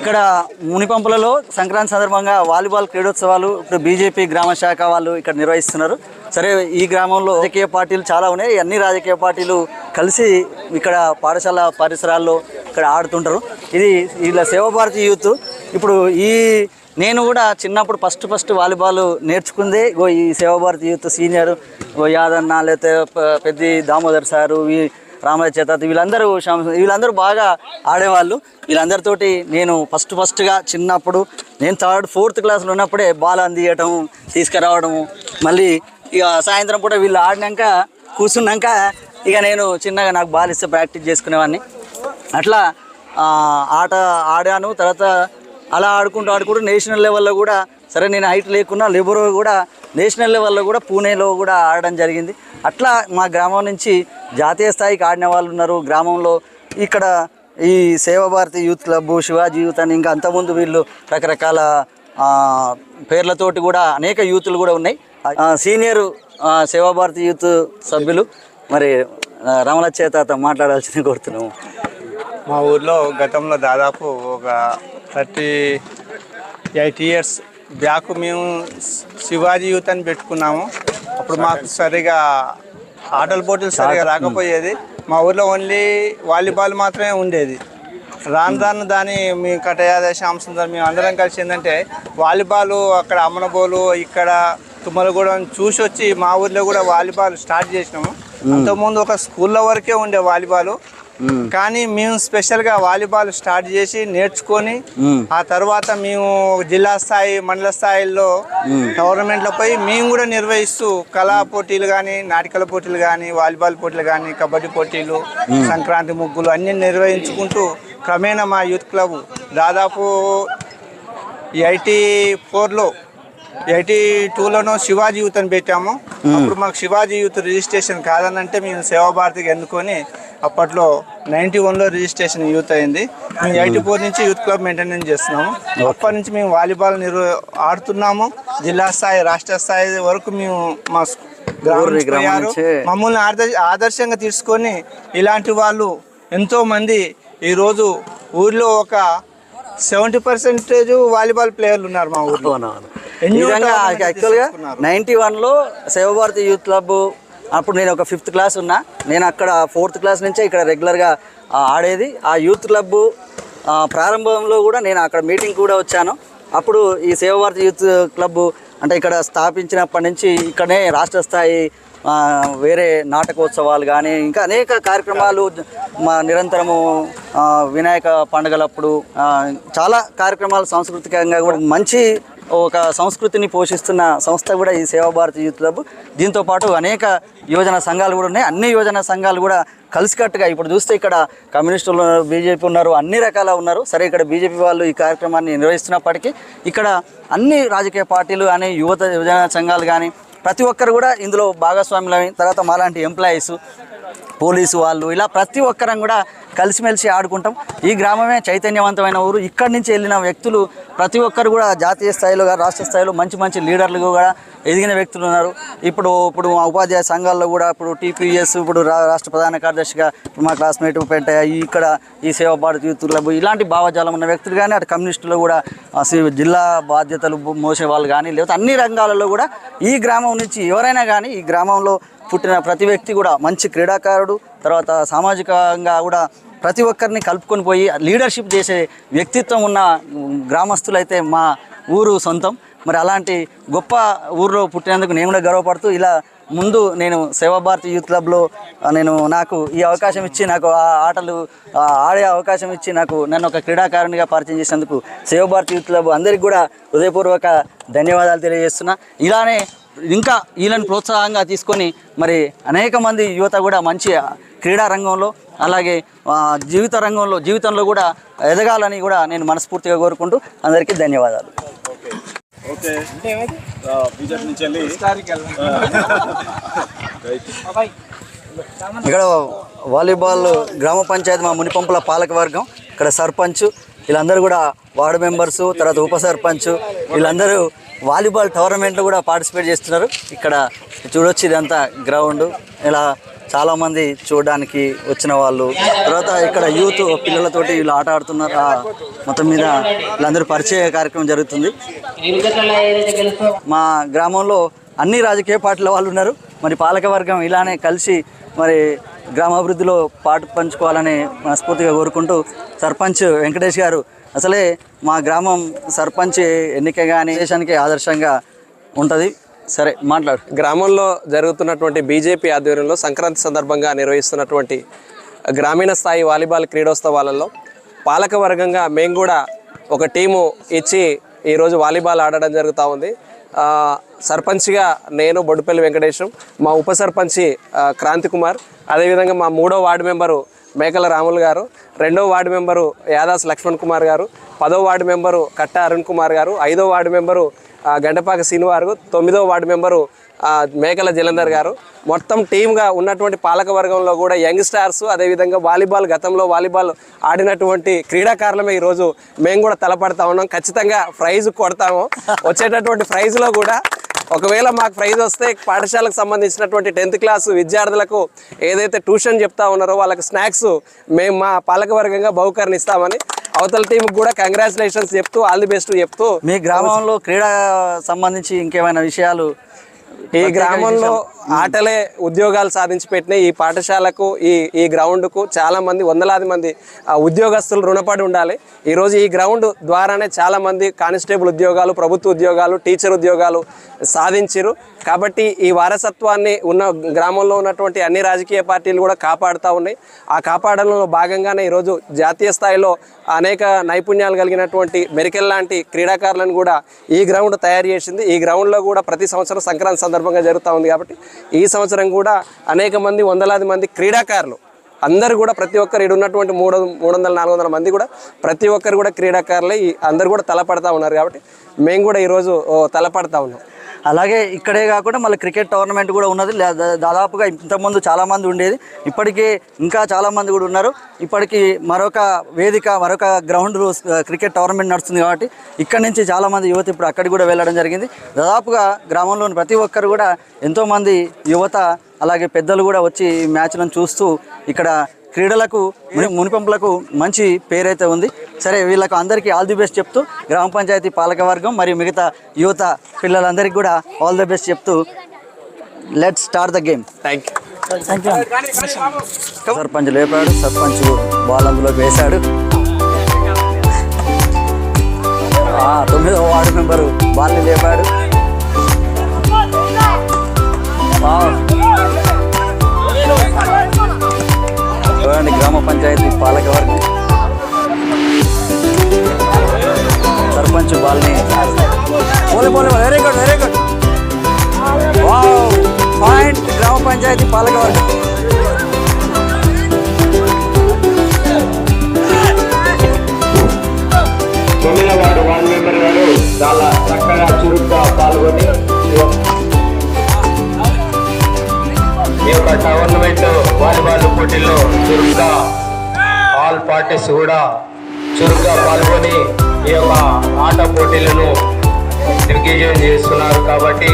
ఇక్కడ మునిపంపులలో సంక్రాంతి సందర్భంగా వాలీబాల్ క్రీడోత్సవాలు ఇప్పుడు బీజేపీ గ్రామ శాఖ వాళ్ళు ఇక్కడ నిర్వహిస్తున్నారు. సరే, ఈ గ్రామంలో రాజకీయ పార్టీలు చాలా ఉన్నాయి. అన్ని రాజకీయ పార్టీలు కలిసి ఇక్కడ పాఠశాల పరిసరాల్లో ఇక్కడ ఆడుతుంటారు. ఇది వీళ్ళ సేవాభారతి యూత్. ఇప్పుడు నేను కూడా చిన్నప్పుడు ఫస్ట్ వాలీబాల్ నేర్చుకుందే ఈ సేవాభారతి యూత్ సీనియర్ యాదన్న, లేకపోతే పెద్ద దామోదర్ సారు, రామయ్య చేత వీళ్ళందరూ బాగా ఆడేవాళ్ళు. వీళ్ళందరితోటి నేను ఫస్ట్గా చిన్నప్పుడు నేను 3rd 4th క్లాస్లో ఉన్నప్పుడే బాల్ అందియటం, తీసుకురావడము, మళ్ళీ ఇక సాయంత్రం పూట వీళ్ళు ఆడినాక కూర్చున్నాక ఇక నేను చిన్నగా నాకు బాల్ ఇస్తే ప్రాక్టీస్ చేసుకునేవాడిని. అట్లా ఆట ఆడాను. తర్వాత అలా ఆడుకుంటూ నేషనల్ లెవెల్లో కూడా, సరే నేను హైట్ లేకున్నా లిబరో కూడా నేషనల్ లెవెల్లో కూడా పూణేలో కూడా ఆడడం జరిగింది. అట్లా మా గ్రామం నుంచి జాతీయ స్థాయికి ఆడిన వాళ్ళు ఉన్నారు గ్రామంలో. ఇక్కడ ఈ Seva Bharati youth club, Shivaji youth అని ఇంకా అంతకుముందు వీళ్ళు రకరకాల పేర్లతోటి కూడా అనేక యూత్లు కూడా ఉన్నాయి. సీనియర్ సేవాభారతి యూత్ సభ్యులు మరి రమణ చేత మాట్లాడాల్సింది కోరుతున్నాము. మా ఊర్లో గతంలో దాదాపు ఒక 38 years బ్యాక్ మేము శివాజీ యూత్ అని పెట్టుకున్నాము. అప్పుడు మాకు సరిగా ఆటల పోటీలు సరిగా రాకపోయేది. మా ఊర్లో ఓన్లీ వాలీబాల్ మాత్రమే ఉండేది. రాను దాన్ని మేము కటయాద శ్యామసుందర్ మేము అందరం కలిసి ఏంటంటే వాలీబాల్ అక్కడ అమ్మనబోలు ఇక్కడ తుమ్మలగూడెం చూసి వచ్చి మా ఊర్లో కూడా వాలీబాల్ స్టార్ట్ చేసినాము. అంతకుముందు ఒక స్కూల్లో వరకే ఉండే వాలీబాల్, కానీ మేము స్పెషల్గా వాలీబాల్ స్టార్ట్ చేసి నేర్చుకొని ఆ తర్వాత మేము జిల్లా స్థాయి మండల స్థాయిల్లో టోర్నమెంట్లపై మేము కూడా నిర్వహిస్తూ కళా పోటీలు కానీ, నాటికల పోటీలు కానీ, వాలీబాల్ పోటీలు కానీ, కబడ్డీ పోటీలు, సంక్రాంతి ముగ్గులు అన్నీ నిర్వహించుకుంటూ క్రమేణా మా యూత్ క్లబ్ దాదాపు 84లో 82లోనో శివాజీ యూత్ అని పెట్టాము. అప్పుడు మాకు శివాజీ యూత్ రిజిస్ట్రేషన్ కాదనంటే మేము సేవాభారతికి ఎన్నుకొని అప్పట్లో 91లో రిజిస్ట్రేషన్ యూత్ అయింది. మేము 84 నుంచి యూత్ క్లబ్ మెయింటెనెన్స్ చేస్తున్నాము. అప్పటి నుంచి మేము వాలీబాల్ ఆడుతున్నాము. జిల్లా స్థాయి, రాష్ట్ర స్థాయి వరకు మేము మా గ్రామం మమ్మల్ని ఆదర్శంగా తీసుకొని ఇలాంటి వాళ్ళు ఎంతోమంది ఈరోజు ఊర్లో ఒక 70% వాలీబాల్ ప్లేయర్లు ఉన్నారు మా ఊర్లో. యాక్చువల్గా 91లో సేవాభారతి యూత్ క్లబ్ అప్పుడు నేను ఒక 5th క్లాస్ ఉన్నా. నేను అక్కడ 4th క్లాస్ నుంచే ఇక్కడ రెగ్యులర్గా ఆడేది. ఆ యూత్ క్లబ్ ప్రారంభంలో కూడా నేను అక్కడ మీటింగ్ కూడా వచ్చాను. అప్పుడు ఈ సేవాభారతి యూత్ క్లబ్ అంటే ఇక్కడ స్థాపించినప్పటి నుంచి ఇక్కడనే రాష్ట్ర స్థాయి వేరే నాటకోత్సవాలు కానీ ఇంకా అనేక కార్యక్రమాలు నిరంతరము వినాయక పండుగలప్పుడు చాలా కార్యక్రమాలు సాంస్కృతికంగా కూడా మంచి ఒక సంస్కృతిని పోషిస్తున్న సంస్థ కూడా ఈ సేవాభారతి యూత్ క్లబ్. దీంతో పాటు అనేక యువజన సంఘాలు కూడా ఉన్నాయి. అన్ని యువజన సంఘాలు కూడా కలిసికట్టుగా ఇప్పుడు చూస్తే ఇక్కడ కమ్యూనిస్టులు ఉన్నారు, బీజేపీ ఉన్నారు, అన్ని రకాల ఉన్నారు. సరే, ఇక్కడ బీజేపీ వాళ్ళు ఈ కార్యక్రమాన్ని నిర్వహిస్తున్నప్పటికీ ఇక్కడ అన్ని రాజకీయ పార్టీలు కానీ యువజన సంఘాలు కానీ ప్రతి ఒక్కరు కూడా ఇందులో భాగస్వాములై, తర్వాత మాలాంటి ఎంప్లాయీస్, పోలీసు వాళ్ళు, ఇలా ప్రతి ఒక్కరం కూడా కలిసిమెలిసి ఆడుకుంటాం. ఈ గ్రామమే చైతన్యవంతమైన ఊరు. ఇక్కడి నుంచి వెళ్ళిన వ్యక్తులు ప్రతి ఒక్కరు కూడా జాతీయ స్థాయిలో రాష్ట్ర స్థాయిలో మంచి లీడర్లు కూడా ఎదిగిన వ్యక్తులు ఉన్నారు. ఇప్పుడు మా ఉపాధ్యాయ సంఘాల్లో కూడా ఇప్పుడు టీపీఎస్, ఇప్పుడు రాష్ట్ర ప్రధాన కార్యదర్శిగా మా క్లాస్మేట్ పెంటయ్య, ఇక్కడ ఈ సేవాభారతి యూత్ క్లబ్ ఇలాంటి భావజాలం ఉన్న వ్యక్తులు కానీ, అటు కమ్యూనిస్టులు కూడా జిల్లా బాధ్యతలు మోసే వాళ్ళు కానీ, లేకపోతే అన్ని రంగాలలో కూడా ఈ గ్రామం నుంచి ఎవరైనా కానీ ఈ గ్రామంలో పుట్టిన ప్రతి వ్యక్తి కూడా మంచి క్రీడాకారుడు, తర్వాత సామాజికంగా కూడా ప్రతి ఒక్కరిని కలుపుకొని పోయి లీడర్షిప్ చేసే వ్యక్తిత్వం ఉన్న గ్రామస్తులైతే మా ఊరు సొంతం. మరి అలాంటి గొప్ప ఊరిలో పుట్టినందుకు నేను కూడా గర్వపడుతూ ఇలా ముందు నేను సేవాభారతి యూత్ క్లబ్లో నాకు ఈ అవకాశం ఇచ్చి నాకు ఆ ఆటలు ఆడే అవకాశం ఇచ్చి నన్ను ఒక క్రీడాకారునిగా పరిచయం చేసేందుకు సేవాభారతి యూత్ క్లబ్ అందరికీ కూడా హృదయపూర్వక ధన్యవాదాలు తెలియజేస్తున్నా. ఇలానే ఇంకా వీళ్ళని ప్రోత్సాహంగా తీసుకొని మరి అనేక మంది యువత కూడా మంచి క్రీడా రంగంలో అలాగే జీవితంలో కూడా ఎదగాలని కూడా నేను మనస్ఫూర్తిగా కోరుకుంటూ అందరికీ ధన్యవాదాలు. ఇక్కడ వాలీబాల్ గ్రామ పంచాయతీ మా మునిపంపుల పాలకవర్గం, ఇక్కడ సర్పంచ్ వీళ్ళందరూ కూడా వార్డు మెంబర్సు, తర్వాత ఉప సర్పంచ్ వీళ్ళందరూ వాలీబాల్ టోర్నమెంట్లో కూడా పార్టిసిపేట్ చేస్తున్నారు. ఇక్కడ చూడొచ్చు ఇదంతా గ్రౌండ్, ఇలా చాలామంది చూడడానికి వచ్చిన వాళ్ళు, తర్వాత ఇక్కడ యూత్ పిల్లలతోటి వీళ్ళు ఆట ఆడుతున్నారు. మొత్తం మీద వీళ్ళందరూ పరిచయ కార్యక్రమం జరుగుతుంది. మా గ్రామంలో అన్ని రాజకీయ పార్టీల వాళ్ళు ఉన్నారు. మరి పాలకవర్గం ఇలానే కలిసి మరి గ్రామాభివృద్ధిలో పాటు పంచుకోవాలని మనస్ఫూర్తిగా కోరుకుంటూ సర్పంచ్ వెంకటేష్ గారు అసలే మా గ్రామం సర్పంచ్ ఎన్నిక కానీ దేశానికి ఆదర్శంగా ఉంటుంది. సరే మాట్లాడు. గ్రామంలో జరుగుతున్నటువంటి బీజేపీ ఆధ్వర్యంలో సంక్రాంతి సందర్భంగా నిర్వహిస్తున్నటువంటి గ్రామీణ స్థాయి వాలీబాల్ క్రీడోత్సవాలలో పాలకవర్గంగా మేము కూడా ఒక టీము ఇచ్చి ఈరోజు వాలీబాల్ ఆడడం జరుగుతూ ఉంది. సర్పంచ్గా నేను బొడ్డుపల్లి వెంకటేశం, మా ఉప సర్పంచి క్రాంతి కుమార్, అదేవిధంగా మా 3వ వార్డు మెంబరు మేకల రాములు గారు, 2వ వార్డు మెంబరు యాదాస్ లక్ష్మణ్ కుమార్ గారు, 10వ వార్డు మెంబరు కట్ట అరుణ్ కుమార్ గారు, 5వ వార్డు మెంబరు గండపాక శ్రీనివారు, 9వ వార్డు మెంబరు మేకల జలంధర్ గారు. మొత్తం టీమ్గా ఉన్నటువంటి పాలకవర్గంలో కూడా యంగ్ స్టార్స్, అదేవిధంగా వాలీబాల్ గతంలో వాలీబాల్ ఆడినటువంటి క్రీడాకారులమే ఈరోజు మేము కూడా తలపడతా ఉన్నాం. ఖచ్చితంగా ప్రైజ్ కొడతాము. వచ్చేటటువంటి ప్రైజ్లో కూడా ఒకవేళ మాకు ప్రైజ్ వస్తే పాఠశాలకు సంబంధించినటువంటి 10th క్లాస్ విద్యార్థులకు ఏదైతే ట్యూషన్ చెప్తా ఉన్నారో వాళ్ళకి స్నాక్స్ మేము మా పాలకవర్గంగా బహుకరణ ఇస్తామని అవతల టీంకి కూడా కంగ్రాచులేషన్స్ చెప్తూ ఆల్ ది బెస్ట్ చెప్తూ, మీ గ్రామంలో క్రీడా సంబంధించి ఇంకేమైనా విషయాలు? ఈ గ్రామంలో ఆటలే ఉద్యోగాలు సాధించి పెట్టిన ఈ పాఠశాలకు ఈ గ్రౌండ్కు చాలామంది వందలాది మంది ఉద్యోగస్తులు రుణపడి ఉండాలి. ఈరోజు ఈ గ్రౌండ్ ద్వారానే చాలామంది కానిస్టేబుల్ ఉద్యోగాలు, ప్రభుత్వ ఉద్యోగాలు, టీచర్ ఉద్యోగాలు సాధించారు. కాబట్టి ఈ వారసత్వాన్ని గ్రామంలో ఉన్నటువంటి అన్ని రాజకీయ పార్టీలు కూడా కాపాడుతూ ఉన్నాయి. ఆ కాపాడడంలో భాగంగానే ఈరోజు జాతీయ స్థాయిలో అనేక నైపుణ్యాలు కలిగినటువంటి మెరికల్ లాంటి క్రీడాకారులను కూడా ఈ గ్రౌండ్ తయారు చేసింది. ఈ గ్రౌండ్లో కూడా ప్రతి సంవత్సరం సంక్రాంతి సందర్భంగా జరుగుతూ ఉంది. కాబట్టి ఈ సంవత్సరం కూడా అనేక మంది వందలాది మంది క్రీడాకారులు అందరూ కూడా ప్రతి ఒక్కరు ఇక్కడ ఉన్నటువంటి 300-400 మంది కూడా ప్రతి ఒక్కరు కూడా క్రీడాకారులే అందరు కూడా తలపడతా ఉన్నారు. కాబట్టి మేము కూడా ఈరోజు తలపడతా ఉన్నాం. అలాగే ఇక్కడే కాకుండా మళ్ళీ క్రికెట్ టోర్నమెంట్ కూడా ఉన్నది. దాదాపుగా ఇంతకుముందు చాలామంది ఉండేది, ఇప్పటికీ ఇంకా చాలామంది కూడా ఉన్నారు. ఇప్పటికీ మరొక వేదిక, మరొక గ్రౌండ్ క్రికెట్ టోర్నమెంట్ నడుస్తుంది. కాబట్టి ఇక్కడి నుంచి చాలామంది యువత ఇప్పుడు అక్కడికి కూడా వెళ్ళడం జరిగింది. దాదాపుగా గ్రామంలోని ప్రతి ఒక్కరు కూడా ఎంతోమంది యువత అలాగే పెద్దలు కూడా వచ్చి ఈ మ్యాచ్లను చూస్తూ ఇక్కడ క్రీడలకు మునిపంపులకు మంచి పేరైతే ఉంది. సరే, వీళ్ళకు అందరికీ ఆల్ ది బెస్ట్ చెప్తూ గ్రామ పంచాయతీ పాలకవర్గం మరియు మిగతా యువత పిల్లలందరికీ కూడా ఆల్ ది బెస్ట్ చెప్తూ let's start the game. Thank you. Sarpanch లేపాడు, సర్పంచ్ బాల్ అందులోకి వేశాడు. 9వ వార్డు మెంబరు బాల్ని లేపాడు. చూడండి గ్రామ పంచాయతీ పాలకవర్గం సర్పంచ్ బాల్ని very good very good point గ్రామ పంచాయతీ పాలకవర్గం. వార్డు మెంబర్ గారు చాలా చక్కగా చురుగ్గా పాల్గొని ఈ యొక్క టోర్నమెంట్ వాలీబాల్ పోటీల్లో చురుగ్గా ఆల్ పార్టీస్ కూడా చురుగ్గా పాల్గొని ఈ యొక్క ఆట పోటీలను దిగ్విజయం చేస్తున్నారు. కాబట్టి